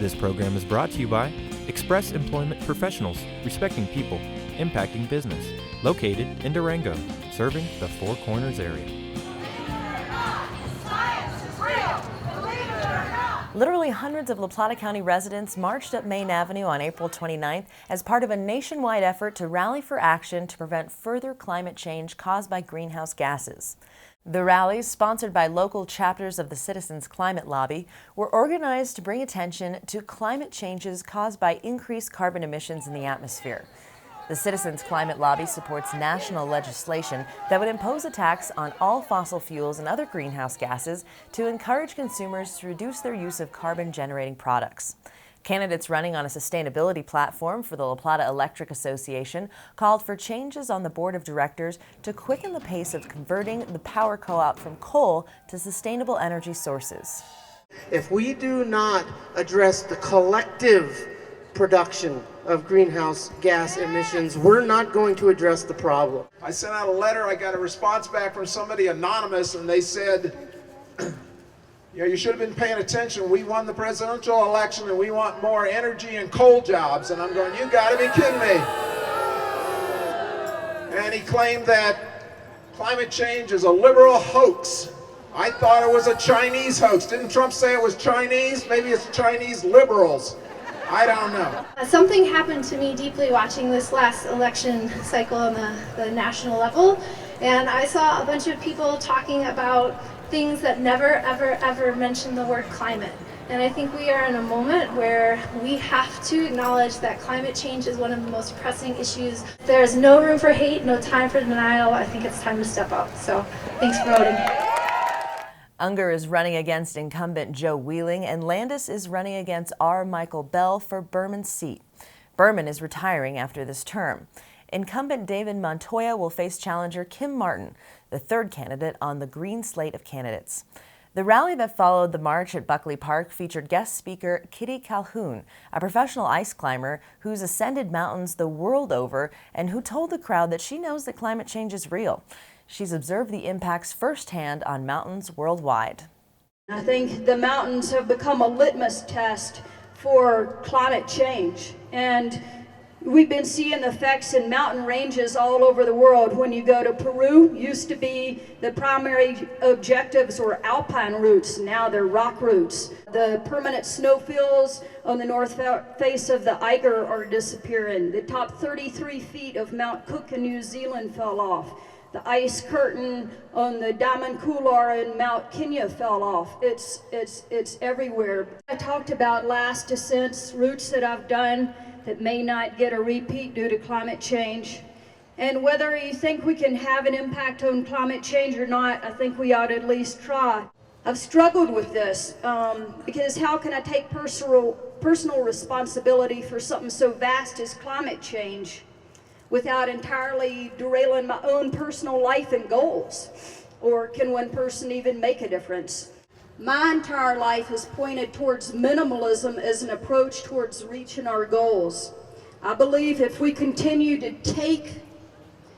This program is brought to you by Express Employment Professionals, respecting people, impacting business. Located in Durango, serving the Four Corners area. Literally hundreds of La Plata County residents marched up Main Avenue on April 29th as part of a nationwide effort to rally for action to prevent further climate change caused by greenhouse gases. The rallies, sponsored by local chapters of the Citizens Climate Lobby, were organized to bring attention to climate changes caused by increased carbon emissions in the atmosphere. The Citizens Climate Lobby supports national legislation that would impose a tax on all fossil fuels and other greenhouse gases to encourage consumers to reduce their use of carbon-generating products. Candidates running on a sustainability platform for the La Plata Electric Association called for changes on the board of directors to quicken the pace of converting the power co-op from coal to sustainable energy sources. If we do not address the collective production of greenhouse gas emissions, we're not going to address the problem. I sent out a letter, I got a response back from somebody anonymous, and they said, you should have been paying attention. We won the presidential election and we want more energy and coal jobs. And I'm going, you gotta be kidding me. And he claimed that climate change is a liberal hoax. I thought it was a Chinese hoax. Didn't Trump say it was Chinese? Maybe it's Chinese liberals. I don't know. Something happened to me deeply watching this last election cycle on the national level, and I saw a bunch of people talking about things that never, ever, ever mentioned the word climate. And I think we are in a moment where we have to acknowledge that climate change is one of the most pressing issues. There's no room for hate, no time for denial. I think it's time to step up. So thanks for voting. Unger is running against incumbent Joe Wheeling, and Landis is running against R. Michael Bell for Berman's seat. Berman is retiring after this term. Incumbent David Montoya will face challenger Kim Martin, the third candidate on the green slate of candidates. The rally that followed the march at Buckley Park featured guest speaker Kitty Calhoun, a professional ice climber who's ascended mountains the world over and who told the crowd that she knows that climate change is real. She's observed the impacts firsthand on mountains worldwide. I think the mountains have become a litmus test for climate change. And we've been seeing the effects in mountain ranges all over the world. When you go to Peru, used to be the primary objectives were alpine routes, now they're rock routes. The permanent snowfields on the north face of the Eiger are disappearing. The top 33 feet of Mount Cook in New Zealand fell off. The ice curtain on the Diamond Couloir in Mount Kenya fell off. It's everywhere. I talked about last descents, routes that I've done that may not get a repeat due to climate change. And whether you think we can have an impact on climate change or not, I think we ought to at least try. I've struggled with this because how can I take personal responsibility for something so vast as climate change without entirely derailing my own personal life and goals? Or can one person even make a difference? My entire life has pointed towards minimalism as an approach towards reaching our goals. I believe if we continue to take,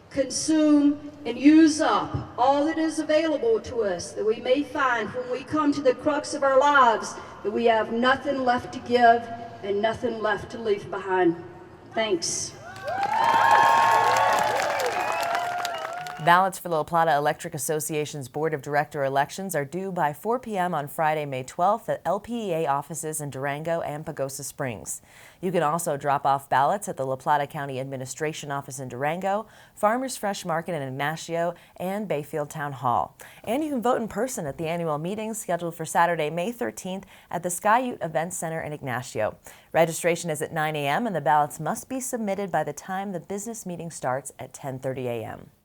consume, and use up all that is available to us, that we may find when we come to the crux of our lives that we have nothing left to give and nothing left to leave behind. Thanks. Ballots for the La Plata Electric Association's Board of Director elections are due by 4 p.m. on Friday, May 12th at LPEA offices in Durango and Pagosa Springs. You can also drop off ballots at the La Plata County Administration Office in Durango, Farmers Fresh Market in Ignacio, and Bayfield Town Hall. And you can vote in person at the annual meeting scheduled for Saturday, May 13th at the Sky Ute Events Center in Ignacio. Registration is at 9 a.m. and the ballots must be submitted by the time the business meeting starts at 10:30 a.m.